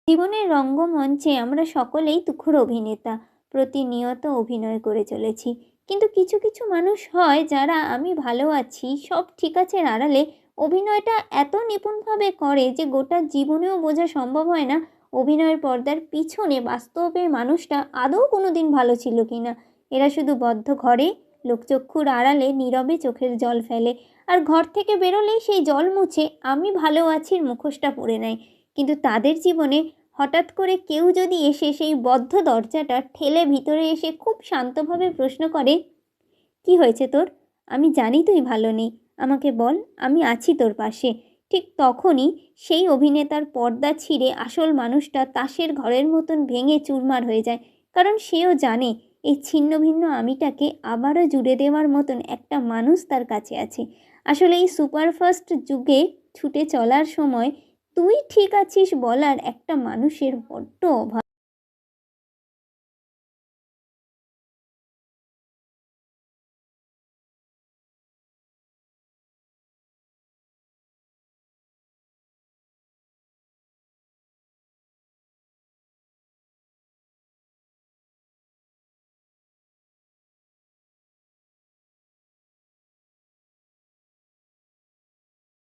জীবনের রঙ্গমঞ্চে আমরা সকলেই তুখোড় অভিনেতা, প্রতিনিয়ত অভিনয় করে চলেছি। কিন্তু কিছু কিছু মানুষ হয় যারা আমি ভালো আছি সব ঠিক আছে আড়ালে অভিনয়টা এত নিপুণভাবে করে যে গোটা জীবনেও বোঝা সম্ভব হয় না অভিনয়ের পর্দার পিছনে বাস্তবে মানুষটা আদৌ কোনো দিন ভালো ছিল কি না। এরা শুধু বদ্ধ ঘরে লোকচক্ষুর আড়ালে নীরবে চোখের জল ফেলে, আর ঘর থেকে বেরোলেই সেই জল মুছে আমি ভালো আছির মুখোশটা পরে নেয়। কিন্তু তাদের জীবনে হঠাৎ করে কেউ যদি এসে সেই বদ্ধ দরজাটা ঠেলে ভিতরে এসে খুব শান্তভাবে প্রশ্ন করে, কি হয়েছে তোর? আমি জানি তুই ভালো নেই, আমাকে বল, আমি আছি তোর পাশে। ঠিক তখনই সেই অভিনেতার পর্দা ছিঁড়ে আসল মানুষটা তাসের ঘরের মতন ভেঙে চুরমার হয়ে যায়। কারণ সেও জানে এই ছিন্ন ভিন্ন আমিটাকে আবারও জুড়ে দেওয়ার মতন একটা মানুষ তার কাছে আছে। আসলে এই সুপারফাস্ট যুগে ছুটে চলার সময় তুই ঠিক আছিস বলার একটা মানুষের বড্ড অভাব।